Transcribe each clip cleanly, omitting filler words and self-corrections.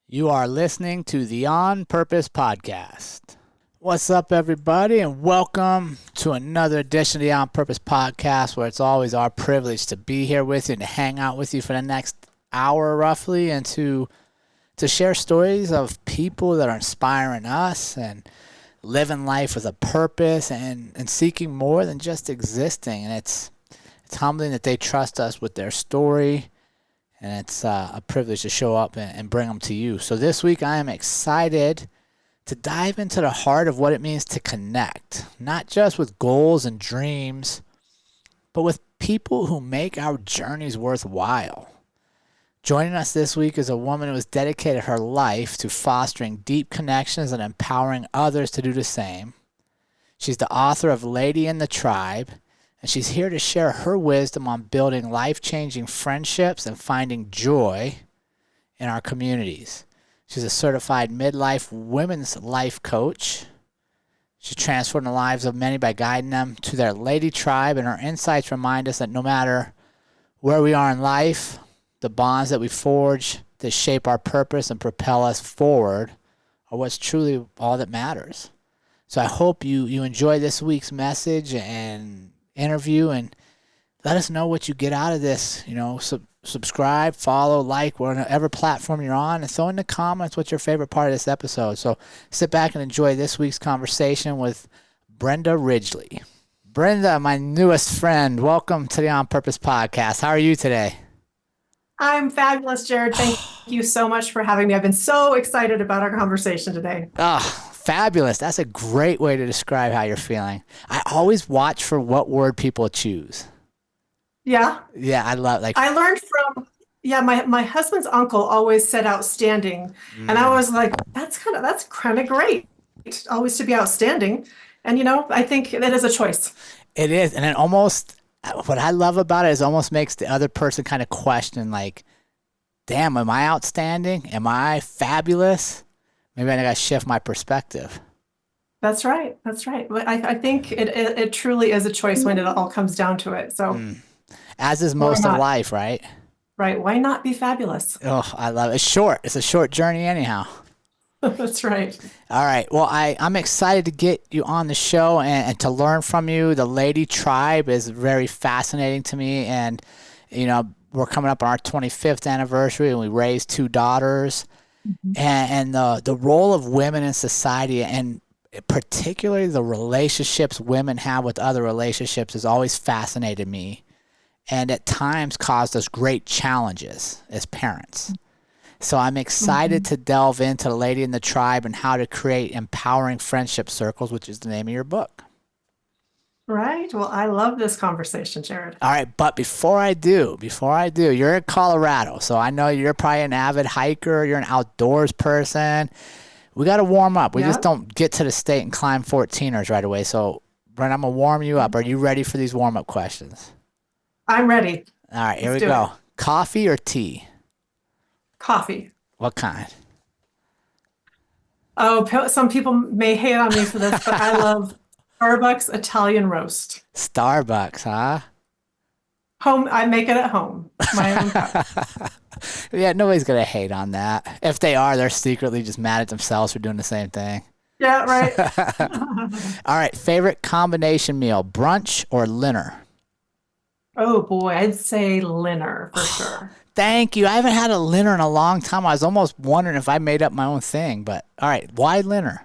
You are listening to the On Purpose Podcast. What's up, everybody, and welcome to another edition of the On Purpose Podcast, where it's always our privilege to be here with you and to hang out with you for the next hour, roughly, and to share stories of people that are inspiring us and living life with a purpose and seeking more than just existing. And it's humbling that they trust us with their story. And it's a privilege to show up and bring them to you. So this week I am excited to dive into the heart of what it means to connect, not just with goals and dreams, but with people who make our journeys worthwhile. Joining us this week is a woman who has dedicated her life to fostering deep connections and empowering others to do the same. She's the author of Lady in the Tribe, and she's here to share her wisdom on building life-changing friendships and finding joy in our communities. She's a certified midlife women's life coach. She's transformed the lives of many by guiding them to their lady tribe, and her insights remind us that no matter where we are in life, the bonds that we forge that shape our purpose and propel us forward are what's truly all that matters. So I hope you enjoy this week's message and interview, and let us know what you get out of this. Subscribe, follow, like, whatever platform you're on, and throw in the comments what's your favorite part of this episode. So sit back and enjoy this week's conversation with Brenda Ridgley. Brenda, my newest friend, welcome to the On Purpose Podcast. How are you today? I'm fabulous, Jerrod. Thank you so much for having me. I've been so excited about our conversation today. Fabulous. That's a great way to describe how you're feeling. I always watch for what word people choose. Yeah. Yeah, I learned from my husband's uncle always said outstanding. And I was like, that's kind of great. Always to be outstanding. And I think that is a choice. It is. And it almost, what I love about it is almost makes the other person kind of question, like, damn, am I outstanding? Am I fabulous? Maybe I got to shift my perspective. That's right. I think it truly is a choice when it all comes down to it. So, as is most of life, right? Right. Why not be fabulous? Oh, I love it. It's short. It's a short journey anyhow. That's right. All right. Well, I'm excited to get you on the show and to learn from you. The Lady Tribe is very fascinating to me. And, we're coming up on our 25th anniversary, and we raised 2 daughters. And the role of women in society, and particularly the relationships women have with other relationships, has always fascinated me, and at times caused us great challenges as parents. So I'm excited to delve into the Lady in the Tribe and how to create empowering friendship circles, which is the name of your book. Right. Well, I love this conversation, Jerrod. All right. But before I do, you're in Colorado. So I know you're probably an avid hiker. You're an outdoors person. We got to warm up. We just don't get to the state and climb 14ers right away. So, Brent, I'm going to warm you up. Are you ready for these warm-up questions? I'm ready. All right. Here we go. Coffee or tea? Coffee. What kind? Oh, some people may hate on me for this, but I love Starbucks Italian roast. Starbucks, huh? Home, I make it at home. My own cup. Yeah, nobody's going to hate on that. If they are, they're secretly just mad at themselves for doing the same thing. Yeah, right. All right, favorite combination meal, brunch or dinner? Oh boy, I'd say dinner for sure. Thank you. I haven't had a dinner in a long time. I was almost wondering if I made up my own thing, but all right, why dinner?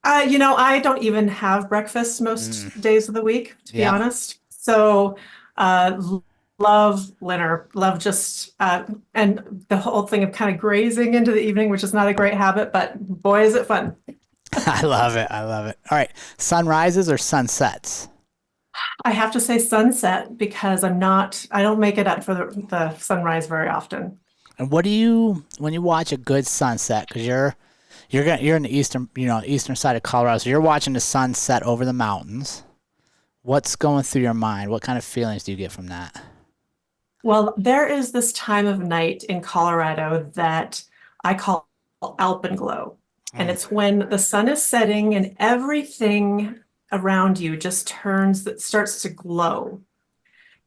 I don't even have breakfast most days of the week, to be honest. So, love dinner, love just, and the whole thing of kind of grazing into the evening, which is not a great habit, but boy, is it fun. I love it. All right. Sunrises or sunsets? I have to say sunset because I don't make it up for the sunrise very often. And what do you, when you watch a good sunset, because you're in the eastern side of Colorado, so you're watching the sun set over the mountains. What's going through your mind? What kind of feelings do you get from that? Well, there is this time of night in Colorado that I call alpenglow. And it's when the sun is setting and everything around you just starts to glow.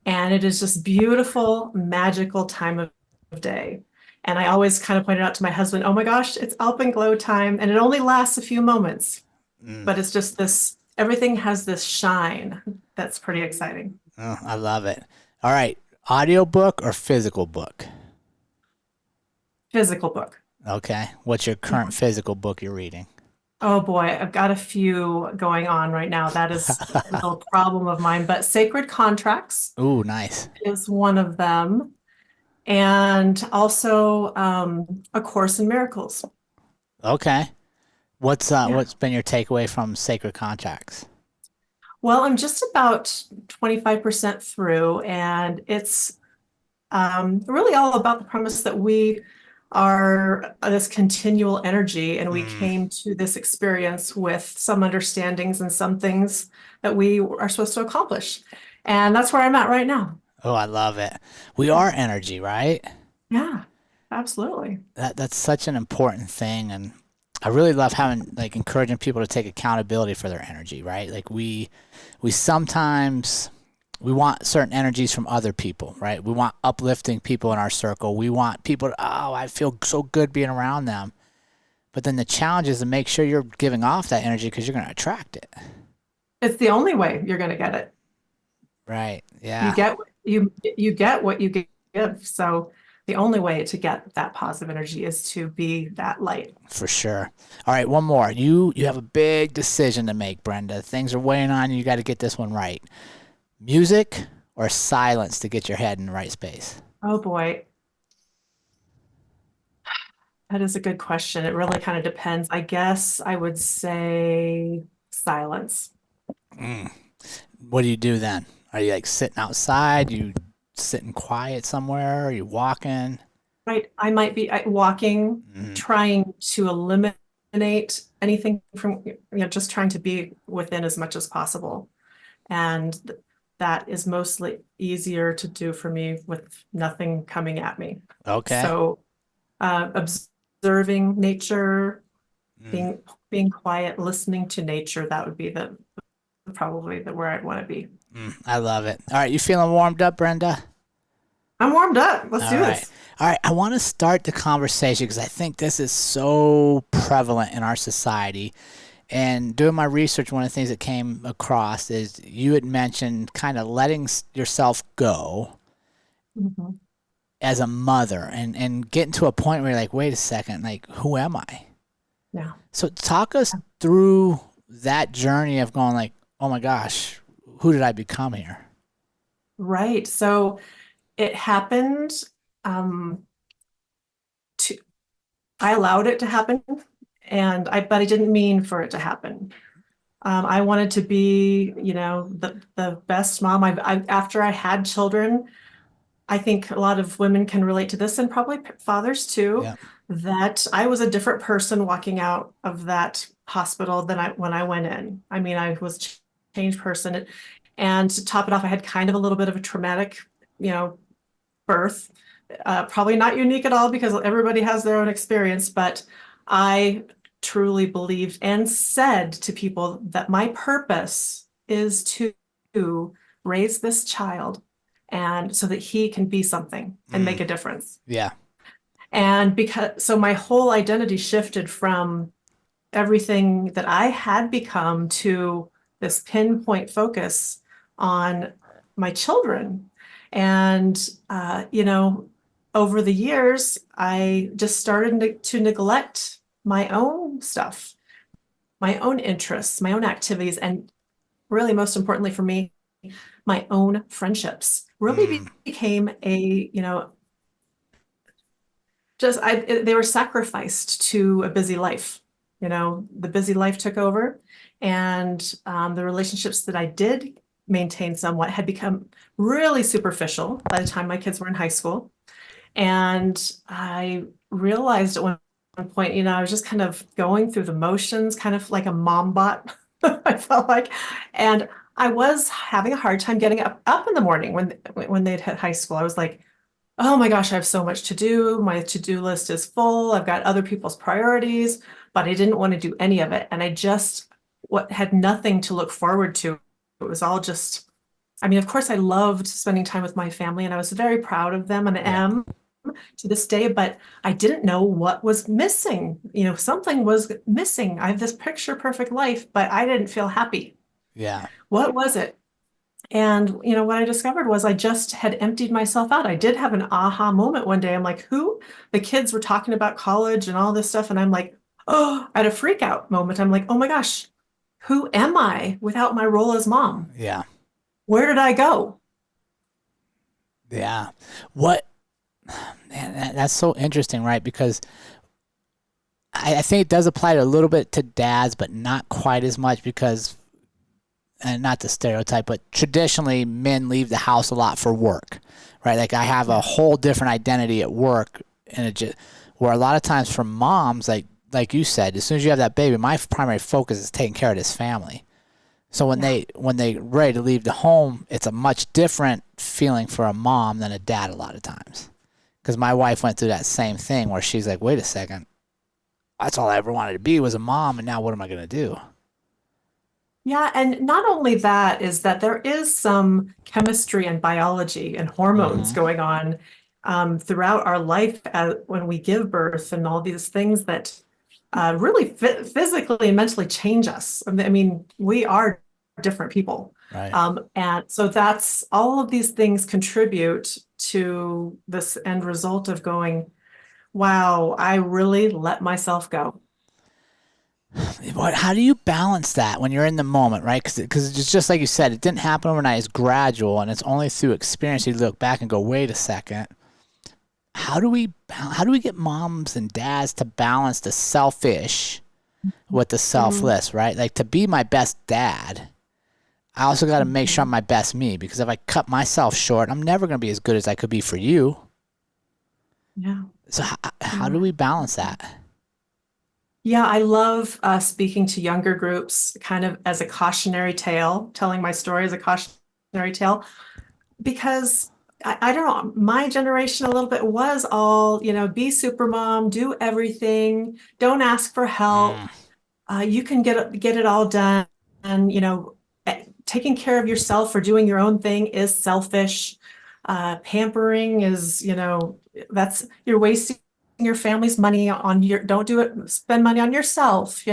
And it is just beautiful, magical time of day. And I always kind of pointed out to my husband, oh my gosh, it's alpenglow time. And it only lasts a few moments, Mm. but it's just this, everything has this shine that's pretty exciting. Oh, I love it. All right. Audiobook or physical book? Physical book. Okay. What's your Yeah. current physical book you're reading? Oh boy, I've got a few going on right now. That is a little problem of mine, but Sacred Contracts Ooh, nice. is one of them. And also A Course in Miracles. Okay. Yeah. What's been your takeaway from Sacred Contracts? Well, I'm just about 25% through, and it's really all about the premise that we are this continual energy, and we Mm. came to this experience with some understandings and some things that we are supposed to accomplish. And that's where I'm at right now. Oh, I love it. We are energy, right? Yeah, absolutely. That's such an important thing, and I really love having like encouraging people to take accountability for their energy, right? Like we sometimes we want certain energies from other people, right? We want uplifting people in our circle. We want people to, oh, I feel so good being around them. But then the challenge is to make sure you're giving off that energy because you're going to attract it. It's the only way you're going to get it. Right. You Yeah, get you get what you give. So the only way to get that positive energy is to be that light. for sure. All right, one more. You have a big decision to make, Brenda. Things are weighing on you. You got to get this one right. Music or silence to get your head in the right space? Oh boy, that is a good question. It really kind of depends. I guess I would say silence. Mm. What do you do then? Are you like sitting outside? You sitting quiet somewhere? Are you walking? Right. I might be walking, Mm. trying to eliminate anything from, just trying to be within as much as possible. And that is mostly easier to do for me with nothing coming at me. Okay. So observing nature, Mm. being quiet, listening to nature, that would be the probably the where I'd want to be. I love it. All right, you feeling warmed up, Brenda? I'm warmed up. Let's All do right. this. All right. I want to start the conversation because I think this is so prevalent in our society. And doing my research, one of the things that came across is you had mentioned kind of letting yourself go Mhm. as a mother and getting to a point where you're like, wait a second, like, who am I? Yeah. So talk us through that journey of going like, oh my gosh, who did I become here? Right. So it happened. Um, to I allowed it to happen, but I didn't mean for it to happen. I wanted to be, the best mom. After I had children, I think a lot of women can relate to this, and probably fathers too, Yeah. that I was a different person walking out of that hospital than when I went in. I mean, I was a changed person. And to top it off, I had kind of a little bit of a traumatic, you know, birth. Probably not unique at all because everybody has their own experience, but I truly believed and said to people that my purpose is to raise this child and so that he can be something and Mm. make a difference. Yeah. And so my whole identity shifted from everything that I had become to this pinpoint focus on my children. And, over the years, I just started to neglect my own stuff, my own interests, my own activities, and really, most importantly for me, my own friendships really Mm. became they were sacrificed to a busy life. The busy life took over, and the relationships that I did maintain somewhat had become really superficial by the time my kids were in high school. And I realized at one point, I was just kind of going through the motions, kind of like a mom bot, I felt like. And I was having a hard time getting up in the morning when they'd hit high school. I was like, oh my gosh, I have so much to do. My to-do list is full. I've got other people's priorities, but I didn't want to do any of it. And I just had nothing to look forward to. It was all just, I mean, of course, I loved spending time with my family and I was very proud of them and Yeah. am. to this day, but I didn't know what was missing. Something was missing. I have this picture perfect life, but I didn't feel happy. Yeah. What was it? And, what I discovered was I just had emptied myself out. I did have an aha moment one day. I'm like, who? The kids were talking about college and all this stuff. And I'm like, oh, I had a freak out moment. I'm like, oh my gosh, who am I without my role as mom? Yeah. Where did I go? Yeah. What? Man, that's so interesting, right? Because I think it does apply a little bit to dads, but not quite as much because, and not the stereotype, but traditionally men leave the house a lot for work, right? Like I have a whole different identity at work, and where a lot of times for moms, like you said, as soon as you have that baby, my primary focus is taking care of this family. So when they ready to leave the home, it's a much different feeling for a mom than a dad a lot of times. Because my wife went through that same thing where she's like, wait a second, that's all I ever wanted to be was a mom, and now what am I going to do? Yeah, and not only that is that there is some chemistry and biology and hormones going on throughout our life when we give birth, and all these things that really physically and mentally change us. I mean, we are different people. Right. And so that's all of these things contribute to this end result of going, wow, I really let myself go. How do you balance that when you're in the moment, right? Because it's just like you said, it didn't happen overnight. It's gradual, and it's only through experience you look back and go, wait a second. How do we get moms and dads to balance the selfish with the selfless, right? Like to be my best dad, I also got to make sure I'm my best me, because if I cut myself short, I'm never going to be as good as I could be for you. Yeah. So how do we balance that? Yeah, I love speaking to younger groups kind of as a cautionary tale, telling my story as a cautionary tale, because I don't know, my generation a little bit was all, be super mom, do everything, don't ask for help. You can get it all done. And, taking care of yourself or doing your own thing is selfish. Pampering is, you're wasting your family's money don't do it, spend money on yourself,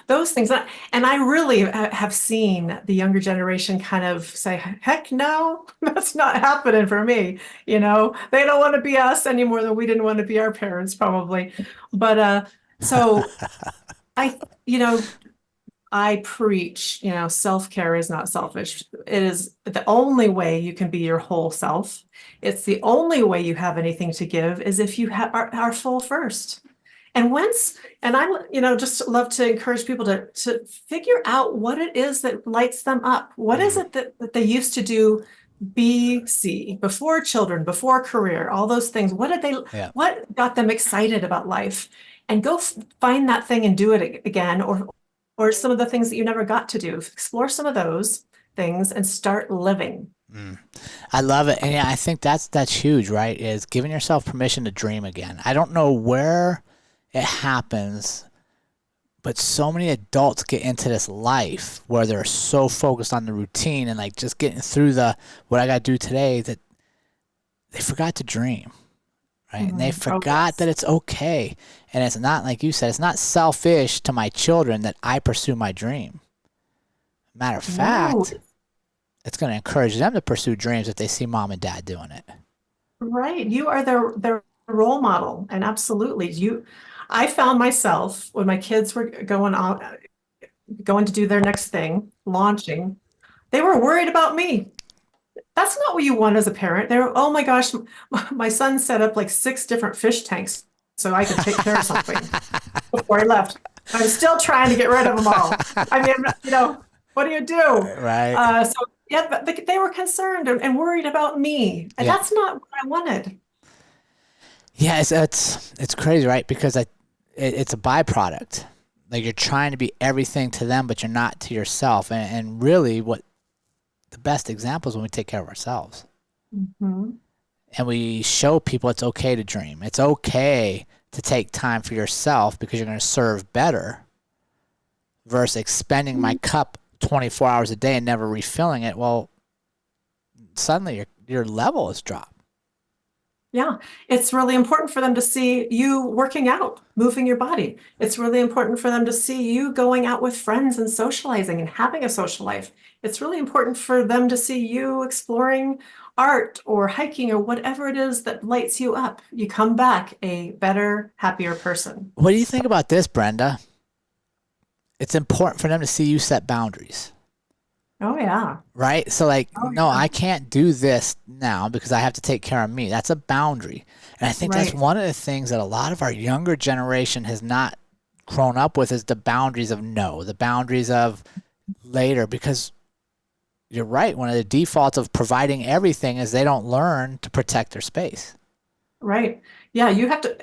those things. And I really have seen the younger generation kind of say, heck no, that's not happening for me. They don't want to be us any more than we didn't want to be our parents probably. But so I, I preach, self-care is not selfish. It is the only way you can be your whole self. It's the only way you have anything to give is if you are full first. And I, just love to encourage people to figure out what it is that lights them up. What is it that they used to do BC, before children, before career, all those things? What got them excited about life? And go find that thing and do it again, or some of the things that you never got to do. Explore some of those things and start living. I love it. And yeah, I think that's huge, right? Is giving yourself permission to dream again. I don't know where it happens, but so many adults get into this life where they're so focused on the routine and like just getting through what I got to do today that they forgot to dream. Right? And they forgot that it's okay. And it's not, like you said, it's not selfish to my children that I pursue my dream. Matter of fact, it's going to encourage them to pursue dreams if they see mom and dad doing it. Right. You are their role model. And absolutely. I found myself when my kids were going to do their next thing, launching, they were worried about me. That's not what you want as a parent. They're, oh my gosh, my son set up like 6 different fish tanks so I could take care of something before I left. I'm still trying to get rid of them all. I mean, what do you do? Right. So yeah, but they were concerned and worried about me, and that's not what I wanted. Yeah, it's crazy, right? Because it's a byproduct. Like you're trying to be everything to them, but you're not to yourself. And really, what the best example is when we take care of ourselves. And we show people it's okay to dream. It's okay to take time for yourself because you're going to serve better versus expending my cup 24 hours a day and never refilling it. Well, suddenly your level has dropped. Yeah, it's really important for them to see you working out, moving your body. It's really important for them to see you going out with friends and socializing and having a social life. It's really important for them to see you exploring art or hiking or whatever it is that lights you up. You come back a better, happier person. What do you think about this, Brenda? It's important for them to see you set boundaries. Oh, yeah. Right? So like, Oh, no, yeah. I can't do this now because I have to take care of me. That's a boundary. And I think that's Right. one of the things that a lot of our younger generation has not grown up with is the boundaries of no, the boundaries of later, because you're right. One of the defaults of providing everything is they don't learn to protect their space. Right. Yeah,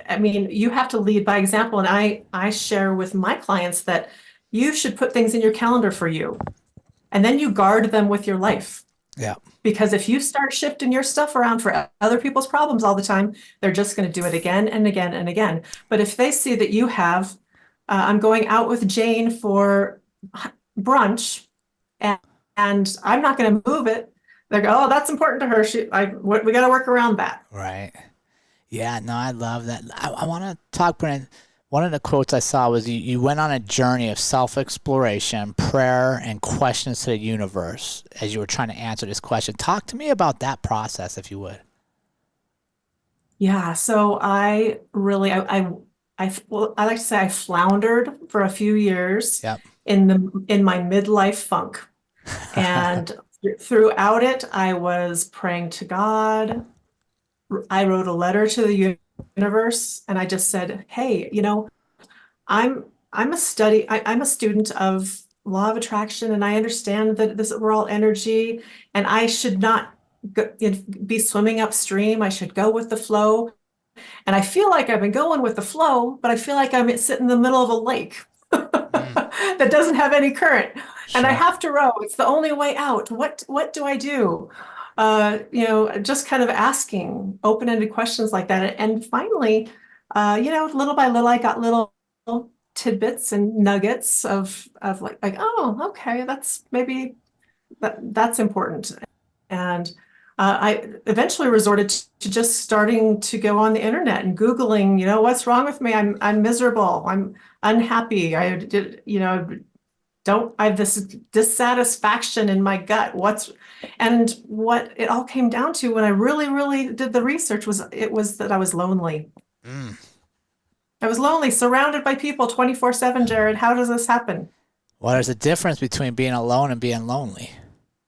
I mean, you have to lead by example. And I share with my clients that you should put things in your calendar for you, and then you guard them with your life. Yeah. Because if you start shifting your stuff around for other people's problems all the time, they're just going to do it again and again and again. But if they see that you have, I'm going out with Jane for brunch, and, and I'm not going to move it, they go, oh, that's important to her. We got to work around that. Right. Yeah, no, I love that. I want to talk, Brandon. One of the quotes I saw was you went on a journey of self-exploration, prayer, and questions to the universe as you were trying to answer this question. Talk to me about that process, if you would. Yeah, so I really, well, I like to say I floundered for a few years Yep. in my midlife funk. And throughout it, I was praying to God. I wrote a letter to the universe, and I just said, "Hey, I'm I'm a student of law of attraction, and I understand that we're all energy, and I should not be swimming upstream. I should go with the flow. And I feel like I've been going with the flow, but I feel like I'm sitting in the middle of a lake Mm, that doesn't have any current, and I sure. have to row. It's the only way out. What do I do? Just kind of asking open-ended questions like that. And finally, little by little, I got little tidbits and nuggets of like, oh, okay, that's maybe that's important. And I eventually resorted to just starting to go on the internet and Googling, what's wrong with me? I'm miserable. I'm unhappy. I have this dissatisfaction in my gut. And what it all came down to when I really, really did the research was that I was lonely. Mm. I was lonely, surrounded by people 24/7, Jerrod. How does this happen? Well, there's a difference between being alone and being lonely,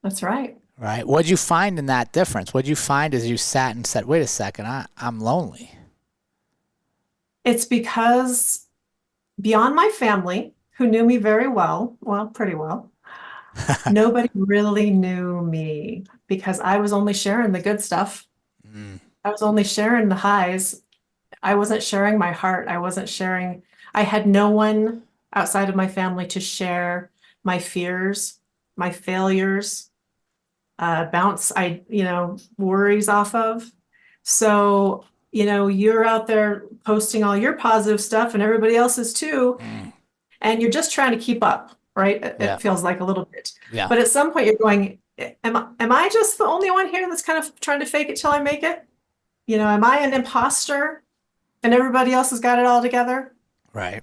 That's right. right? What'd you find in that difference? What'd you find as you sat and said, wait a second, I'm lonely? It's because beyond my family, who knew me very well, pretty well, nobody really knew me because I was only sharing the good stuff. Mm, I was only sharing the highs. I wasn't sharing my heart. I had no one outside of my family to share my fears, my failures, worries off of. So, you're out there posting all your positive stuff and everybody else's too, mm, and you're just trying to keep up, right? yeah. It feels like a little bit. Yeah. But at some point you're going, am I just the only one here that's kind of trying to fake it till I make it? Am I an imposter and everybody else has got it all together? Right.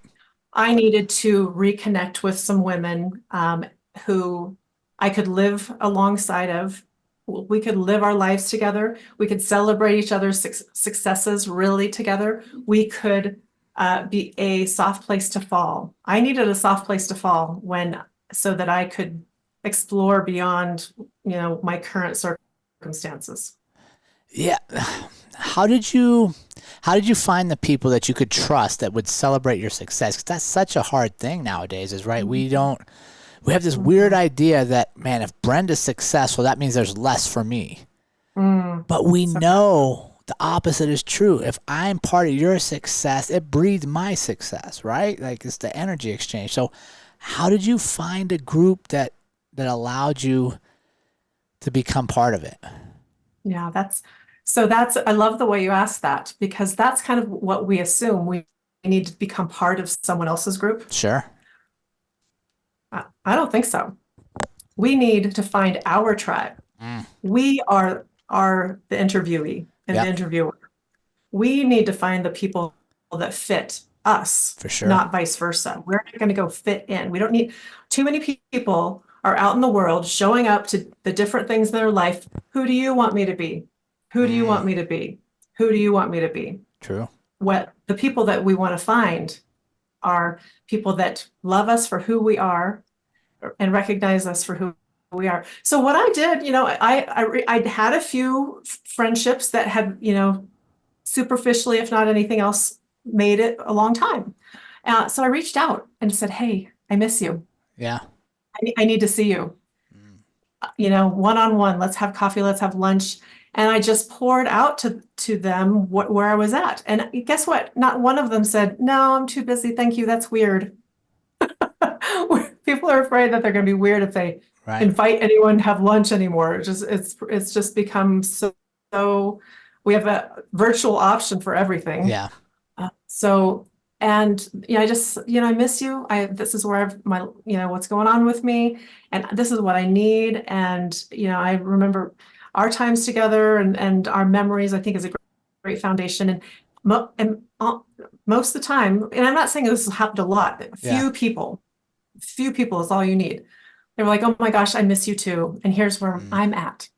I needed to reconnect with some women who I could live alongside of. We could live our lives together. We could celebrate each other's successes really together. We could be a soft place to fall. I needed a soft place to fall so that I could explore beyond, my current circumstances. Yeah. How did you find the people that you could trust that would celebrate your success? 'Cause that's such a hard thing nowadays, is right? We have this weird idea that, man, if Brenda's successful, that means there's less for me. Mm. But we So know the opposite is true. If I'm part of your success, it breeds my success, right? Like it's the energy exchange. So how did you find a group that allowed you to become part of it? yeah, I love the way you asked that because that's kind of what we assume. We need to become part of someone else's group. Sure. I don't think so. We need to find our tribe. Mm. We are the interviewee and the Yep. interviewer. we need to find the people that fit us, For sure. not vice versa. We're not going to go fit in. We don't need too many people are out in the world showing up to the different things in their life. Who do you want me to be? Who do you want me to be? Who do you want me to be? True. What the people that we want to find are people that love us for who we are and recognize us for who we are. So what I did, I had a few friendships that had, superficially, if not anything else, made it a long time. So I reached out and said, "Hey, I miss you. Yeah. I need to see you. One-on-one. Let's have coffee. Let's have lunch." And I just poured out to them where I was at. And guess what? Not one of them said, "No, I'm too busy. Thank you. That's weird." People are afraid that they're going to be weird if they invite anyone to have lunch anymore. It's just become so we have a virtual option for everything. Yeah. I miss you. This is where what's going on with me, and this is what I need. And, I remember our times together and our memories, I think is a great foundation. And most of the time, and I'm not saying this has happened a lot, but few people is all you need. They were like, "Oh my gosh, I miss you too. And here's where I'm at."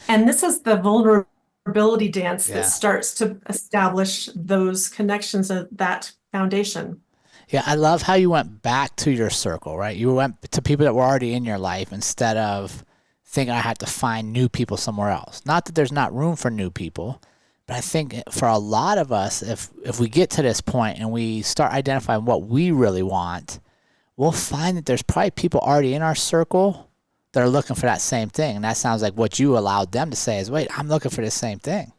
And this is the vulnerability dance that starts to establish those connections of that foundation. Yeah, I love how you went back to your circle, right? You went to people that were already in your life instead of thinking I had to find new people somewhere else. Not that there's not room for new people, but I think for a lot of us, if we get to this point and we start identifying what we really want, we'll find that there's probably people already in our circle that are looking for that same thing. And that sounds like what you allowed them to say is, "Wait, I'm looking for the same thing."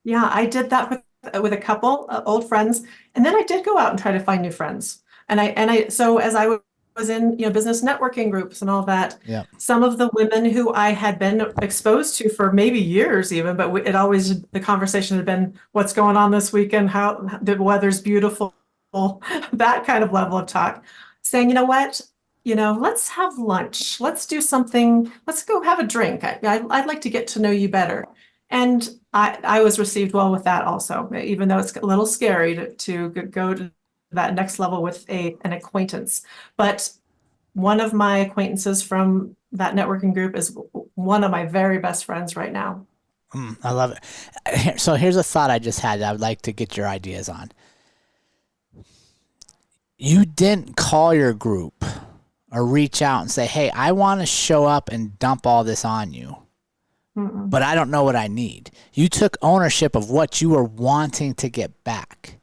Yeah, I did that with a couple old friends, and then I did go out and try to find new friends. So as I was in, business networking groups and all that, some of the women who I had been exposed to for maybe years even, but the conversation had been, "What's going on this weekend? How the weather's beautiful," that kind of level of talk, saying, "You know what? Let's have lunch. Let's do something. Let's go have a drink. I'd like to get to know you better." And I was received well with that also, even though it's a little scary to go to that next level with an acquaintance. But one of my acquaintances from that networking group is one of my very best friends right now. I love it. So here's a thought I just had that I would like to get your ideas on. You didn't call your group or reach out and say, "Hey, I want to show up and dump all this on you, but I don't know what I need." You took ownership of what you were wanting to get back,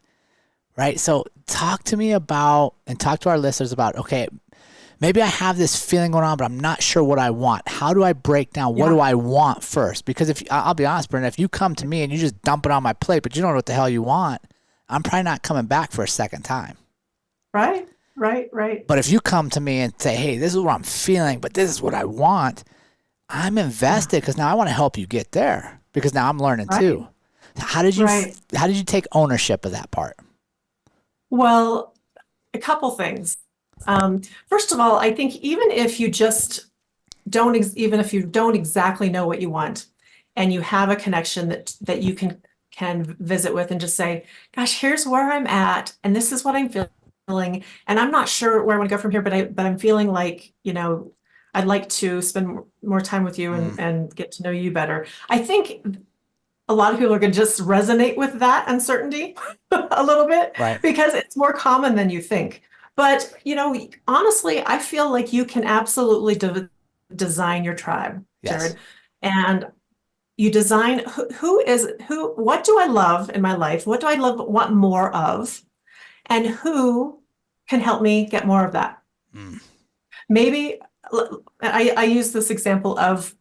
right? So talk to me about, and talk to our listeners about, okay, maybe I have this feeling going on, but I'm not sure what I want. How do I break down what do I want first? Because I'll be honest, Brenda, if you come to me and you just dump it on my plate, but you don't know what the hell you want, I'm probably not coming back for a second time. Right. But if you come to me and say, "Hey, this is what I'm feeling, but this is what I want," I'm invested because now I want to help you get there because now I'm learning too. How did you take ownership of that part? Well, a couple things. First of all, I think even if you don't exactly know what you want, and you have a connection that you can visit with and just say, "Gosh, here's where I'm at, and this is what I'm feeling, and I'm not sure where I want to go from here, but I'm feeling like, I'd like to spend more time with you and get to know you better." I think a lot of people are going to just resonate with that uncertainty a little bit, because it's more common than you think. But, honestly, I feel like you can absolutely design your tribe, Jerrod. And you design what do I love in my life? What do I want more of? And who can help me get more of that? Maybe I use this example of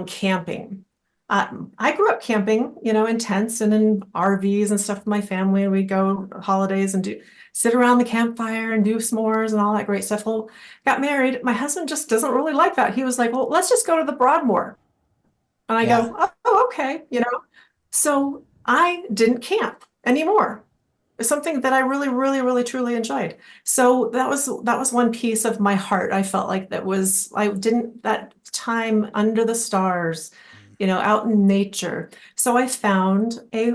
camping. I grew up camping, in tents and in RVs and stuff with my family, and we'd go holidays and sit around the campfire and do s'mores and all that great stuff. Well, got married. My husband just doesn't really like that. He was like, "Well, let's just go to the Broadmoor." And I go, "Oh, okay." So I didn't camp anymore. It's something that I really, really, really, truly enjoyed. So that was one piece of my heart. I felt like that time under the stars, out in nature. So I found a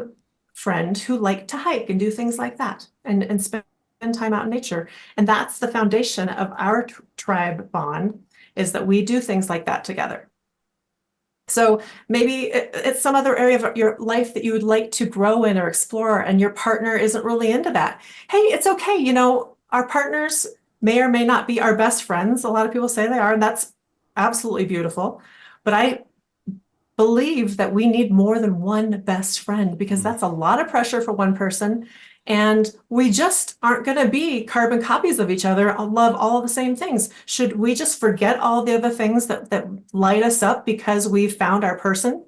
friend who liked to hike and do things like that and spend time out in nature. And that's the foundation of our tribe bond, is that we do things like that together. So maybe it's some other area of your life that you would like to grow in or explore, and your partner isn't really into that. Hey, it's okay. Our partners may or may not be our best friends. A lot of people say they are, and that's absolutely beautiful. But I believe that we need more than one best friend, because that's a lot of pressure for one person. And we just aren't going to be carbon copies of each other. I love all the same things. Should we just forget all the other things that light us up because we've found our person?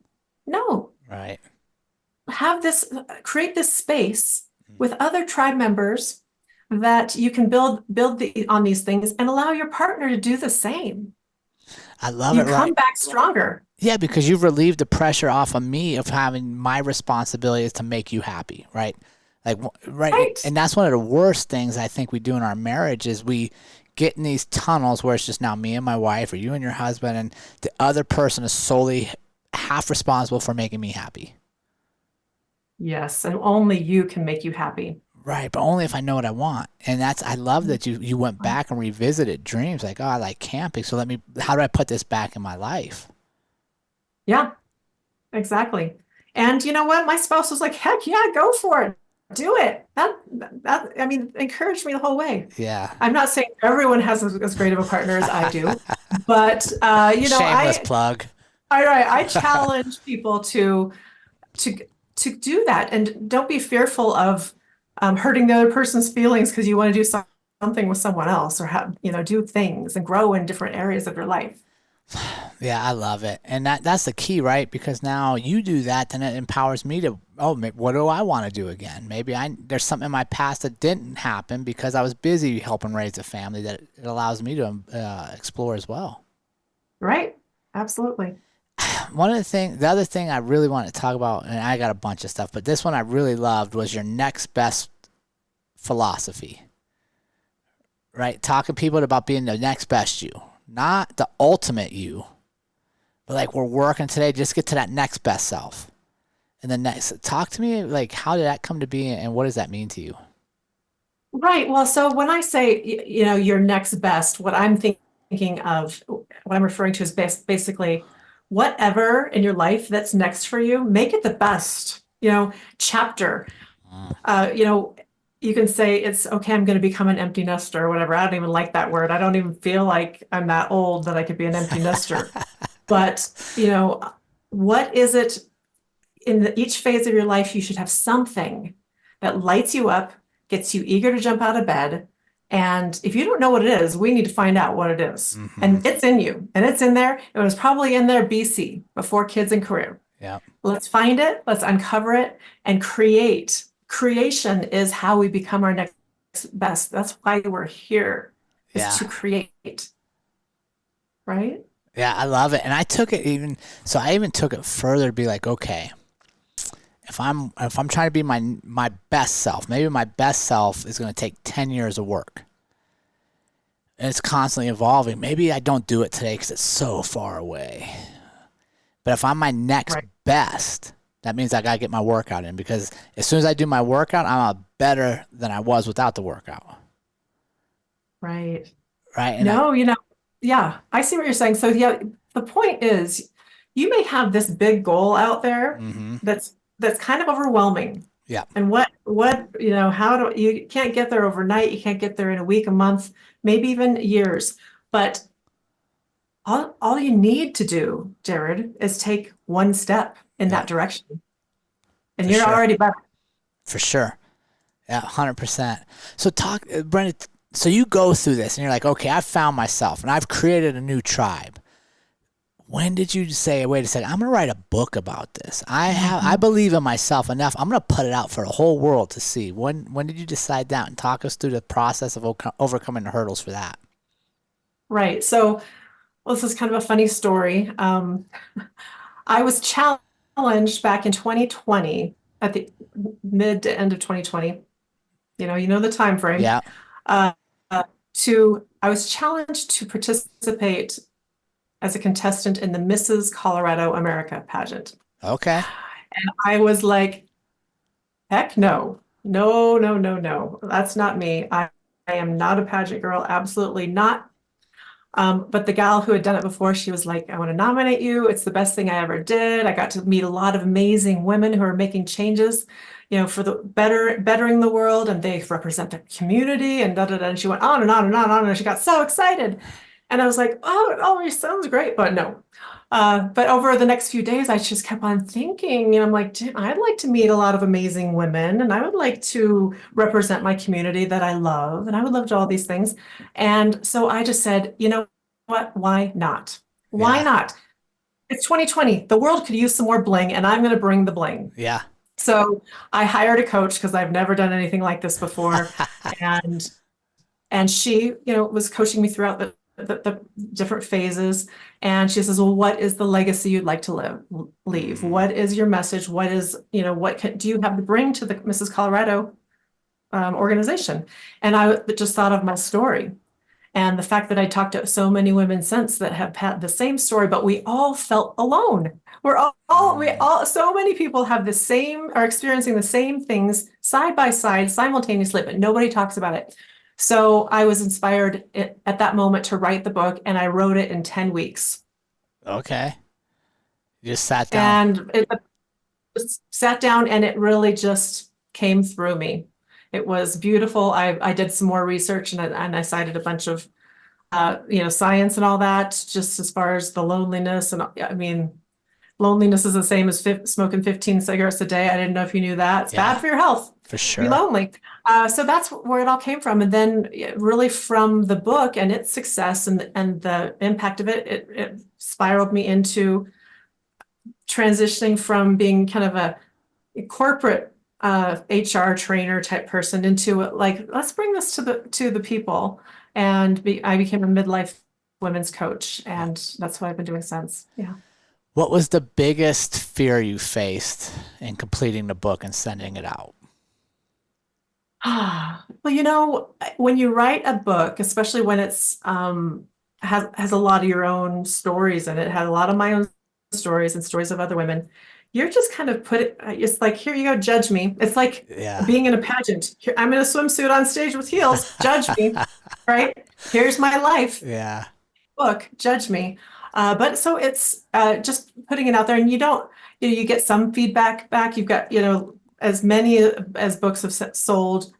No. Right. Create this space with other tribe members that you can build on these things, and allow your partner to do the same. I love You it. come Right. back stronger. Yeah, because you've relieved the pressure off of me of having my responsibility is to make you happy, right? Like, right. Right. And that's one of the worst things I think we do in our marriage is we get in these tunnels where it's just now me and my wife, or you and your husband, and the other person is solely half responsible for making me happy. Yes, and only you can make you happy. Right, but only if I know what I want. And I love that you went back and revisited dreams. Like, oh, I like camping, so how do I put this back in my life? Yeah, exactly. And you know what? My spouse was like, heck yeah, go for it. Do it. I mean, encouraged me the whole way. Yeah. I'm not saying everyone has as great of a partner as I do, but Shameless plug. I challenge people to do that, and don't be fearful of hurting the other person's feelings because you want to do something with someone else, or do things and grow in different areas of your life. Yeah, I love it. And that's the key, right? Because now you do that, then it empowers me to, what do I want to do again? Maybe there's something in my past that didn't happen because I was busy helping raise a family, that it allows me to explore as well. Right. Absolutely. The other thing I really want to talk about, and I got a bunch of stuff, but this one I really loved, was your next best philosophy, right? Talking to people about being the next best you, not the ultimate you, but like, we're working today, just get to that next best self. And then talk to me, like, how did that come to be, and what does that mean to you? Right. Well, so when I say, your next best, what I'm thinking of, what I'm referring to is basically whatever in your life that's next for you, make it the best, chapter. You can say it's okay, I'm going to become an empty nester or whatever. I don't even like that word. I don't even feel like I'm that old that I could be an empty nester. But, what is it in each phase of your life? You should have something that lights you up, gets you eager to jump out of bed. And if you don't know what it is, we need to find out what it is. Mm-hmm. And it's in you, and it's in there. It was probably in there BC, before kids and career. Yeah. Let's find it, let's uncover it, and create. Creation is how we become our next best. That's why we're here, is to create. Right? Yeah, I love it. And I even took it further to be like, okay, if I'm trying to be my best self, maybe my best self is going to take 10 years of work. And it's constantly evolving. Maybe I don't do it today because it's so far away. But if I'm my next best, that means I got to get my workout in, because as soon as I do my workout, I'm better than I was without the workout. Right. Right. And yeah, I see what you're saying. So yeah, the point is, you may have this big goal out there that's kind of overwhelming. Yeah. And you can't get there overnight. You can't get there in a week, a month, maybe even years. But all you need to do, Jerrod, is take one step in that direction. And you're already better. For sure. Yeah, 100%. So Brenda, so you go through this and you're like, okay, I've found myself and I've created a new tribe. When did you say, wait a second, I'm going to write a book about this? I believe in myself enough. I'm going to put it out for the whole world to see. When did you decide that, and talk us through the process of overcoming the hurdles for that? Right. So, this is kind of a funny story. I was challenged back in 2020, at the mid to end of 2020. You know the time frame. Yeah. I was challenged to participate as a contestant in the Mrs. Colorado America pageant. Okay. And I was like, heck no. No, no, no, no. That's not me. I am not a pageant girl. Absolutely not. But the gal who had done it before, she was like, I want to nominate you. It's the best thing I ever did. I got to meet a lot of amazing women who are making changes, for the bettering the world, and they represent the community and da da da. And she went on and on and on and on, and she got so excited. And I was like, oh, it always sounds great, but no. But over the next few days, I just kept on thinking, and I'm like, I'd like to meet a lot of amazing women, and I would like to represent my community that I love, and I would love to do all these things. And so I just said, you know what? Why not? Why Yeah. not? It's 2020. The world could use some more bling, and I'm going to bring the bling. Yeah. So I hired a coach because I've never done anything like this before, and she, was coaching me throughout the different phases. And she says, well, what is the legacy you'd like to leave? What is your message? What is, do you have to bring to the Mrs. Colorado organization? And I just thought of my story and the fact that I talked to so many women since that have had the same story, but we all felt alone. So many people have are experiencing the same things side by side simultaneously, but nobody talks about it. So I was inspired at that moment to write the book, and I wrote it in 10 weeks. Okay. You just sat down. And it just sat down, and it really just came through me. It was beautiful. I did some more research, and I cited a bunch of, science and all that, just as far as the loneliness. And I mean, loneliness is the same as smoking 15 cigarettes a day. I didn't know if you knew that. It's bad for your health. For sure. Be lonely. So that's where it all came from. And then really from the book and its success and the impact of it spiraled me into transitioning from being kind of a corporate HR trainer type person into like, let's bring this to the people. And I became a midlife women's coach, and that's what I've been doing since. Yeah. What was the biggest fear you faced in completing the book and sending it out? Well, when you write a book, especially when it's has a lot of your own stories in it, had a lot of my own stories and stories of other women, you're just kind of it's like, here you go, judge me. It's like being in a pageant. I'm in a swimsuit on stage with heels, judge me, right? Here's my life. Yeah. Book, judge me. But so it's just putting it out there, and you don't, you get some feedback back. You've got, as many as books have sold,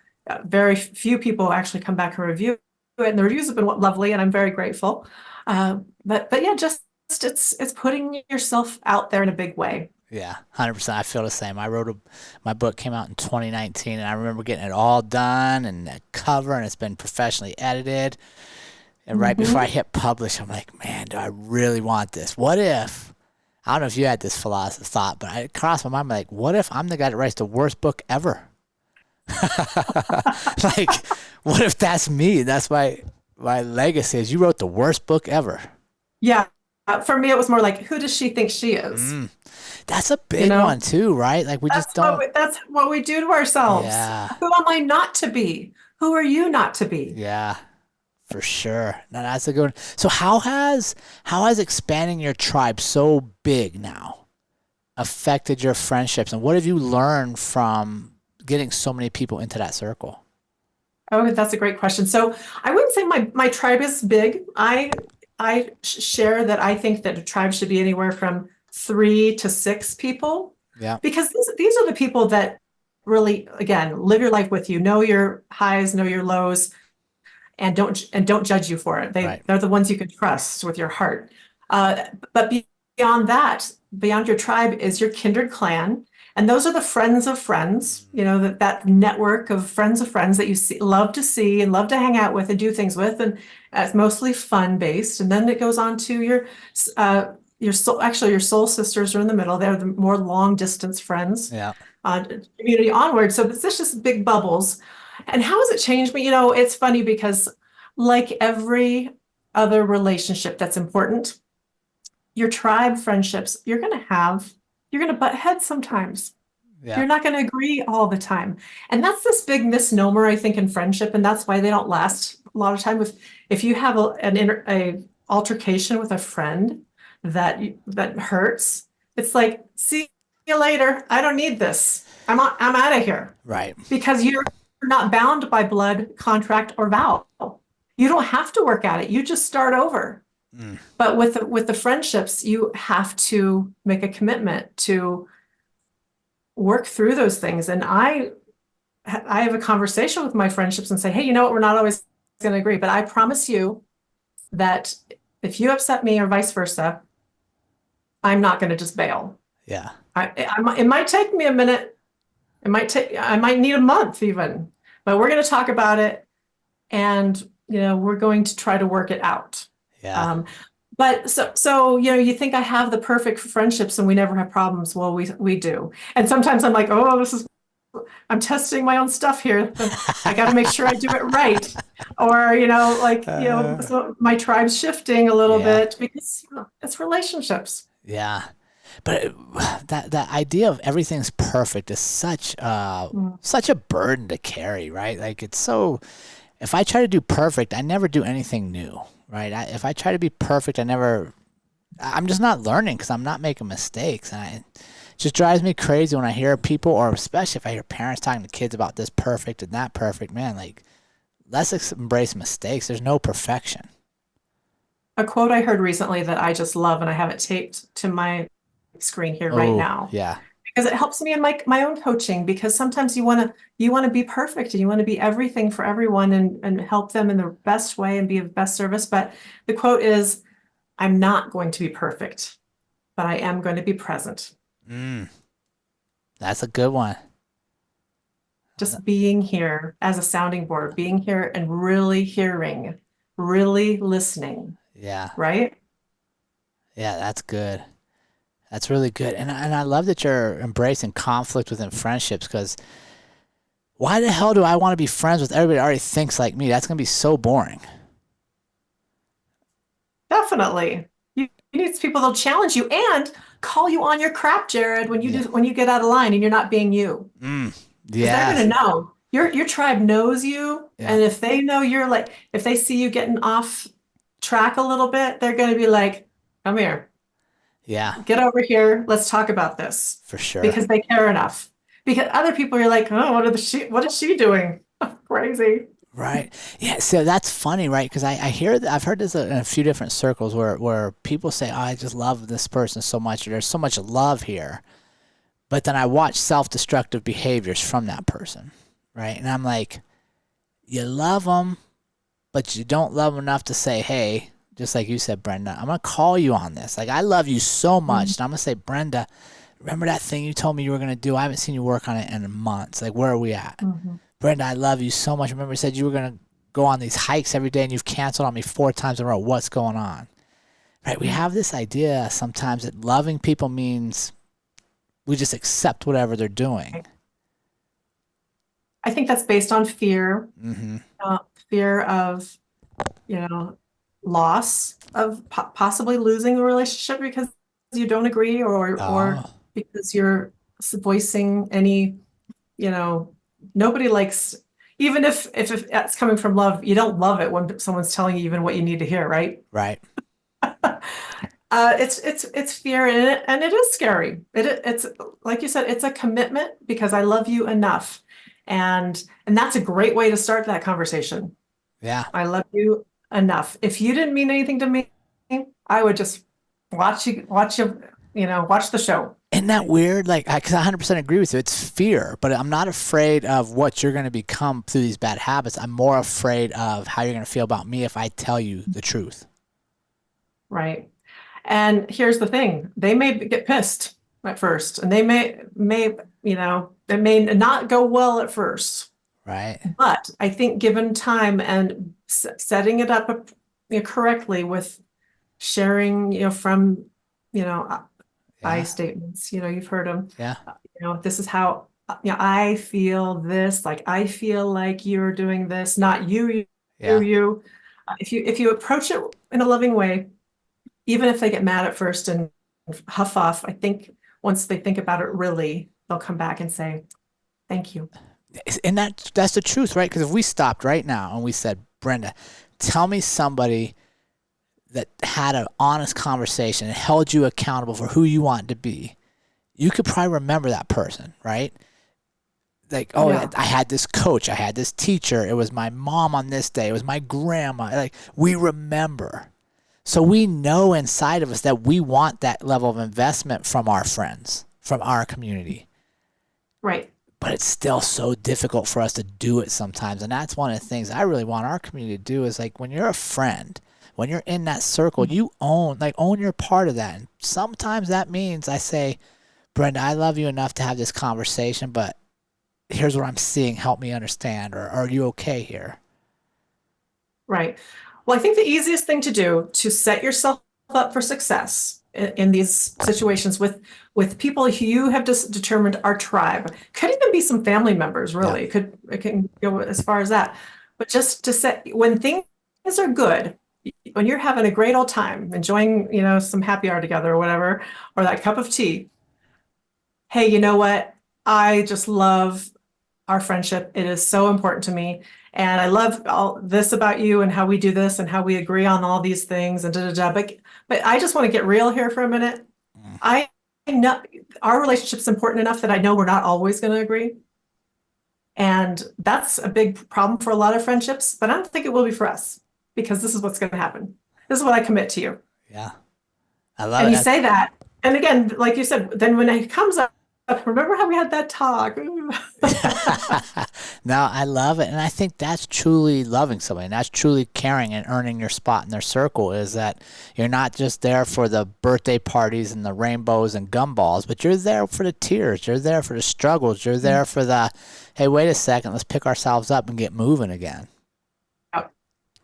very few people actually come back and review it, and the reviews have been lovely, and I'm very grateful. But yeah, just it's putting yourself out there in a big way. Yeah, 100%. I feel the same. My book came out in 2019, and I remember getting it all done and a cover, and it's been professionally edited. And right before I hit publish, I'm like, man, do I really want this? What if, I don't know if you had this philosophy thought, but it crossed my mind, like, what if I'm the guy that writes the worst book ever? Like, what if that's me? That's my legacy is you wrote the worst book ever. Yeah. For me, it was more like, who does she think she is? That's a big one too, right? Like that's what we do to ourselves. Yeah. Who am I not to be? Who are you not to be? Yeah, for sure. No, that's a good one. So how has expanding your tribe so big now affected your friendships, and what have you learned from getting so many people into that circle? Oh, that's a great question. So I wouldn't say my tribe is big. I share that I think that a tribe should be anywhere from 3 to 6 people. Yeah. Because these are the people that really, again, live your life with you, know your highs, know your lows, and don't judge you for it. They're the ones you can trust with your heart. But beyond that, beyond your tribe is your kindred clan. And those are the friends of friends, that network of friends that you love to see and love to hang out with and do things with. And it's mostly fun based. And then it goes on to your soul. Actually, your soul sisters are in the middle. They're the more long distance friends. Yeah. Community onward. So it's just big bubbles. And how has it changed me? It's funny because like every other relationship that's important, your tribe friendships, you're going to butt heads sometimes. Yeah. You're not going to agree all the time. And that's this big misnomer, I think, in friendship. And that's why they don't last a lot of time. If you have a altercation with a friend that hurts, it's like, see you later. I don't need this. I'm out of here. Right. Because you're not bound by blood, contract, or vow. You don't have to work at it. You just start over. But with the friendships, you have to make a commitment to work through those things. And I have a conversation with my friendships and say, hey, you know what? We're not always going to agree, but I promise you that if you upset me or vice versa, I'm not going to just bail. Yeah. It might take me a minute. I might need a month even, but we're going to talk about it, and we're going to try to work it out. Yeah. But so you think I have the perfect friendships and we never have problems. Well, we do, and sometimes I'm like, oh, I'm testing my own stuff here. I got to make sure I do it right, or so my tribe's shifting a little bit because it's relationships. Yeah. But that idea of everything's perfect is such a burden to carry, right? Like, it's so, if I try to do perfect, I never do anything new, right? If I try to be perfect, I'm just not learning because I'm not making mistakes. And it just drives me crazy when I hear people, or especially if I hear parents talking to kids about this perfect and that perfect. Man, like, let's embrace mistakes. There's no perfection. A quote I heard recently that I just love, and I have it taped to my screen here right now. Yeah. Because it helps me in my own coaching, because sometimes you want to be perfect and you want to be everything for everyone and help them in the best way and be of best service. But the quote is, I'm not going to be perfect, but I am going to be present. That's a good one. Just being here as a sounding board, being here and really hearing, really listening. Yeah. Right? Yeah, that's good. That's really good. And I love that you're embracing conflict within friendships, because why the hell do I want to be friends with everybody that already thinks like me? That's going to be so boring. Definitely. You need people that'll challenge you and call you on your crap, Jerrod, when you get out of line and you're not being you. Yeah. They're going to know. Your tribe knows you. Yeah. And if they know if they see you getting off track a little bit, they're going to be like, come here. Yeah. Get over here. Let's talk about this. For sure. Because they care enough. Because other people are like, oh, what is she doing? Crazy. Right. Yeah. So that's funny, right? Because I've heard this in a few different circles where people say, oh, I just love this person so much, or there's so much love here. But then I watch self-destructive behaviors from that person, right? And I'm like, you love them, but you don't love them enough to say, hey, just like you said, Brenda, I'm going to call you on this. Like, I love you so much. And I'm going to say, Brenda, remember that thing you told me you were going to do? I haven't seen you work on it in months. Like, where are we at? Brenda, I love you so much. Remember you said you were going to go on these hikes every day and you've canceled on me 4 times in a row. What's going on? Right? We have this idea sometimes that loving people means we just accept whatever they're doing. I think that's based on fear. Fear of, loss, of possibly losing the relationship because you don't agree, or because you're voicing any, nobody likes, even if that's coming from love, you don't love it when someone's telling you even what you need to hear, right? Right. It's fear, and it is scary. It's like you said, it's a commitment because I love you enough, and that's a great way to start that conversation. Yeah. I love you enough. If you didn't mean anything to me, I would just watch the show. Isn't that weird? Like, because I 100% agree with you. It's fear, but I'm not afraid of what you're going to become through these bad habits. I'm more afraid of how you're going to feel about me if I tell you the truth. Right. And here's the thing. They may get pissed at first, and they may it may not go well at first. Right. But I think given time and setting it up correctly with sharing, from, I statements, you've heard them. Yeah. This is how, I feel this, like, I feel like you're doing this, not you. If you approach it in a loving way, even if they get mad at first and huff off, I think once they think about it, really, they'll come back and say, thank you. And that's the truth, right? Because if we stopped right now and we said, Brenda, tell me somebody that had an honest conversation and held you accountable for who you want to be, you could probably remember that person, right? Like, oh, Yeah. I had this coach, I had this teacher, it was my mom on this day, it was my grandma. Like, we remember. So we know inside of us that we want that level of investment from our friends, from our community. Right. But it's still so difficult for us to do it sometimes. And that's one of the things I really want our community to do is, like, when you're a friend, when you're in that circle, you own your part of that. And sometimes that means I say, Brenda, I love you enough to have this conversation, but here's what I'm seeing. Help me understand. Or are you okay here? Right. Well, I think the easiest thing to do to set yourself up for success in these situations with people who you have just determined are tribe, could even be some family members, really. Yeah. It can go as far as that. But just to set, when things are good, when you're having a great old time, enjoying, some happy hour together or whatever, or that cup of tea, hey, you know what? I just love our friendship. It is so important to me. And I love all this about you and how we do this and how we agree on all these things and da da da. But I just want to get real here for a minute. I know our relationship's important enough that I know we're not always going to agree. And that's a big problem for a lot of friendships, but I don't think it will be for us because this is what's going to happen. This is what I commit to you. Yeah. I love And it. you say that. And again, like you said, then when it comes up, remember how we had that talk? No, I love it. And I think that's truly loving somebody. And that's truly caring and earning your spot in their circle, is that you're not just there for the birthday parties and the rainbows and gumballs, but you're there for the tears. You're there for the struggles. You're there for the, hey, wait a second, let's pick ourselves up and get moving again.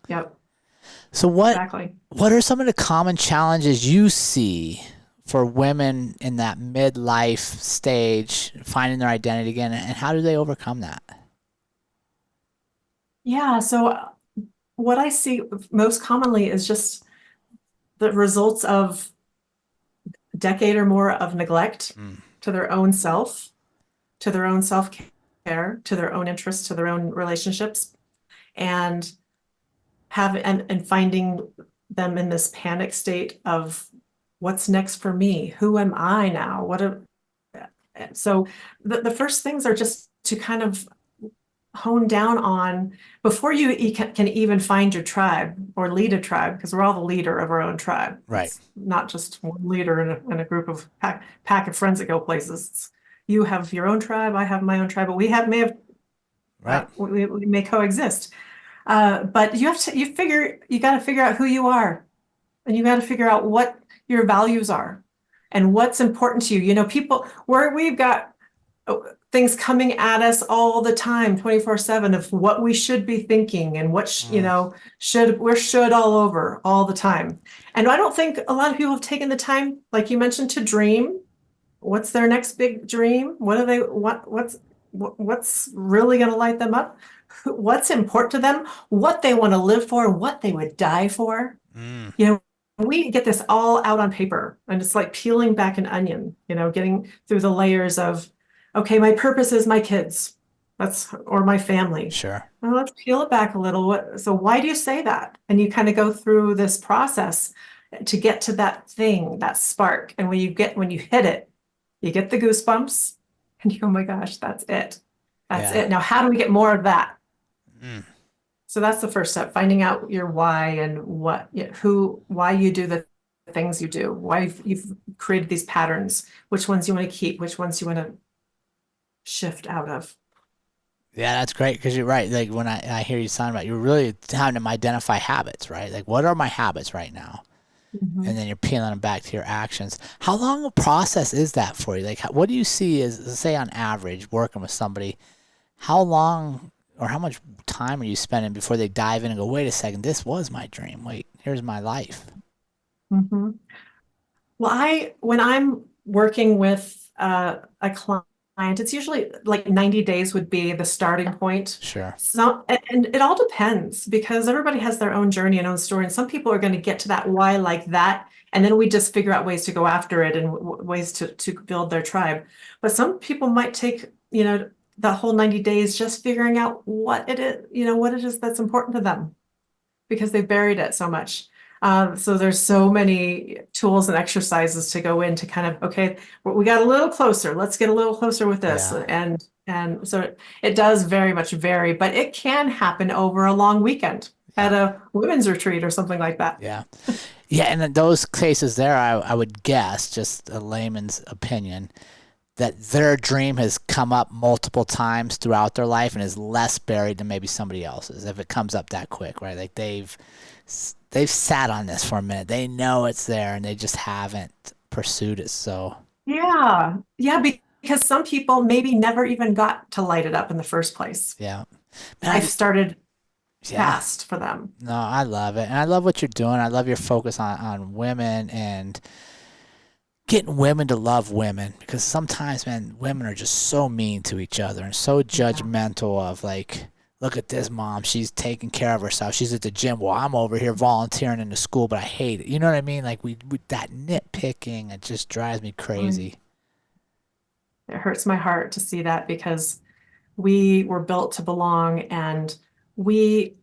Yep. So what Exactly. what are some of the common challenges you see for women in that midlife stage, finding their identity again, and how do they overcome that? Yeah. So what I see most commonly is just the results of a decade or more of neglect to their own self, to their own self-care, to their own interests, to their own relationships, and and finding them in this panic state of what's next for me? Who am I now? So the first things are just to kind of hone down on before you can even find your tribe or lead a tribe, because we're all the leader of our own tribe. Right. It's not just one leader in a group of pack of friends that go places. You have your own tribe, I have my own tribe, but we may have Right. we may coexist. But you got to figure out who you are, and you got to figure out what your values are and what's important to you. People where we've got things coming at us all the time, 24/7, of what we should be thinking and what we're should all over all the time. And I don't think a lot of people have taken the time, like you mentioned, to dream. What's their next big dream? What do they what's really going to light them up? What's important to them? What they want to live for? What they would die for? We get this all out on paper, and it's like peeling back an onion, getting through the layers of, okay, my purpose is my kids, or my family. Sure. Well, let's peel it back a little. So why do you say that? And you kind of go through this process to get to that thing, that spark. And when you hit it, you get the goosebumps and you go, oh my gosh, that's it. That's it. Now, how do we get more of that? So that's the first step, finding out your why and why you do the things you do, why you've created these patterns, which ones you want to keep, which ones you want to shift out of. Yeah, that's great, because you're right. Like, when I hear you sound about, you're really having to identify habits, right? Like, what are my habits right now? Mm-hmm. And then you're peeling them back to your actions. How long a process is that for you? Like, what do you see as, say, on average, working with somebody? How long or how much time are you spending before they dive in and go, wait a second, this was my dream. Wait, here's my life. Mm-hmm. Well, when I'm working with a client, it's usually like 90 days would be the starting point. Sure. So, and it all depends, because everybody has their own journey and own story. And some people are going to get to that why like that. And then we just figure out ways to go after it and ways to build their tribe. But some people might take, the whole 90 days just figuring out what it is that's important to them, because they've buried it so much. So there's so many tools and exercises to go in to kind of, okay, we got a little closer. Let's get a little closer with this. Yeah. And so it does very much vary, but it can happen over a long weekend at a women's retreat or something like that. Yeah. Yeah. And in those cases there, I would guess, just a layman's opinion, that their dream has come up multiple times throughout their life and is less buried than maybe somebody else's if it comes up that quick, right? Like they've sat on this for a minute. They know it's there and they just haven't pursued it. So Yeah. Yeah. Because some people maybe never even got to light it up in the first place. yeah. Life started Yeah. fast for them. No, I love it. And I love what you're doing. I love your focus on women and getting women to love women, because sometimes, man, women are just so mean to each other and so judgmental of like, look at this mom, she's taking care of herself. She's at the gym. Well, I'm over here volunteering in the school, but I hate it. You know what I mean? Like we that nitpicking, it just drives me crazy. It hurts my heart to see that, because we were built to belong, and we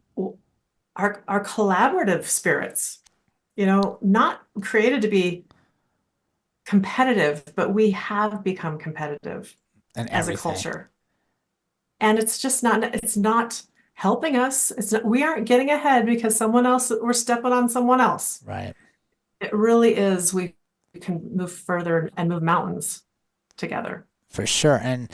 are collaborative spirits, not created to be competitive, but we have become competitive And as a everything. culture. And it's just not helping us. We aren't getting ahead because we're stepping on someone else. Right. It really is. We can move further and move mountains together. For sure. And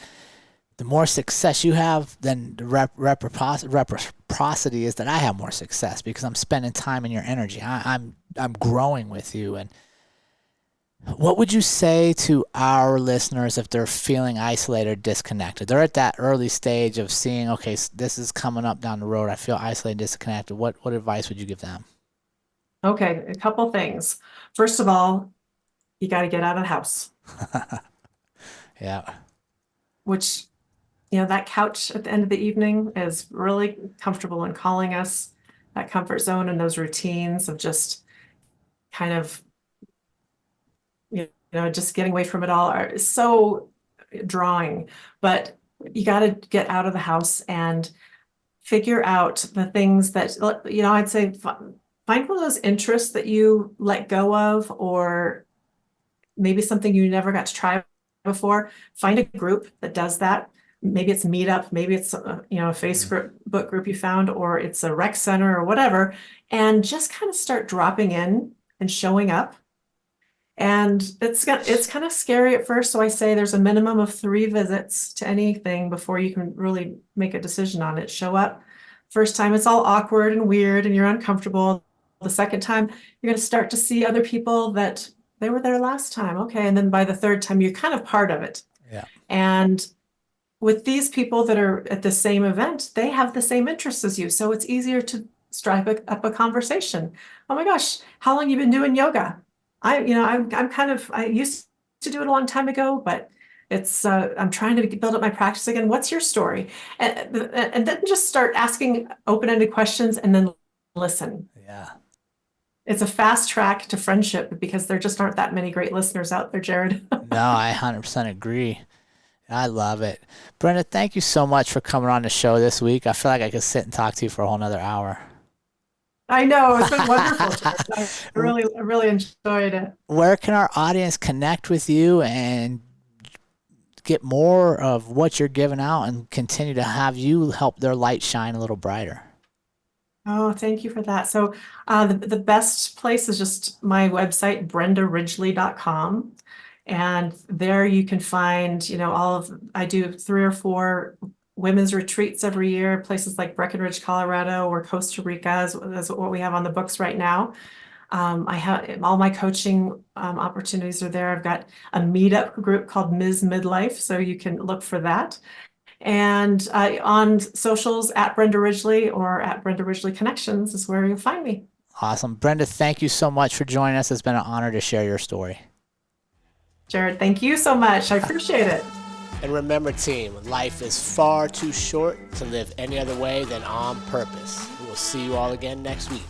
the more success you have, then the reciprocity is that I have more success, because I'm spending time in your energy. I'm growing with you. And what would you say to our listeners if they're feeling isolated or disconnected? They're at that early stage of seeing, okay, this is coming up down the road. I feel isolated, disconnected. What advice would you give them? Okay, a couple things. First of all, you got to get out of the house. Yeah. Which, that couch at the end of the evening is really comfortable in calling us. That comfort zone and those routines of just kind of, just getting away from it all are so drawing. But you got to get out of the house and figure out the things that, I'd say find one of those interests that you let go of, or maybe something you never got to try before. Find a group that does that. Maybe it's Meetup, maybe it's a Facebook group you found, or it's a rec center or whatever, and just kind of start dropping in and showing up. And it's kind of scary at first, so I say there's a minimum of 3 visits to anything before you can really make a decision on it. Show up. First time it's all awkward and weird and you're uncomfortable. The second time you're going to start to see other people that they were there last time. Okay. And then by the third time, you're kind of part of it. Yeah. And with these people that are at the same event, they have the same interests as you. So it's easier to strike up a conversation. Oh my gosh, how long you been doing yoga? I used to do it a long time ago, but it's, I'm trying to build up my practice again. What's your story? And then just start asking open-ended questions and then listen. Yeah. It's a fast track to friendship, because there just aren't that many great listeners out there, Jerrod. No, I 100% agree. I love it. Brenda, thank you so much for coming on the show this week. I feel like I could sit and talk to you for a whole nother hour. I know. It's been wonderful, Jerrod. I really enjoyed it. Where can our audience connect with you and get more of what you're giving out and continue to have you help their light shine a little brighter? Oh, thank you for that. So the best place is just my website, BrendaRidgley.com. And there you can find, I do 3 or 4 women's retreats every year, places like Breckenridge, Colorado, or Costa Rica is what we have on the books right now. I have all my coaching opportunities are there. I've got a meetup group called Ms. Midlife, so you can look for that. And on socials at Brenda Ridgley or at Brenda Ridgley Connections is where you'll find me. Awesome. Brenda, thank you so much for joining us. It's been an honor to share your story. Jerrod, thank you so much. I appreciate it. And remember, team, life is far too short to live any other way than on purpose. We will see you all again next week.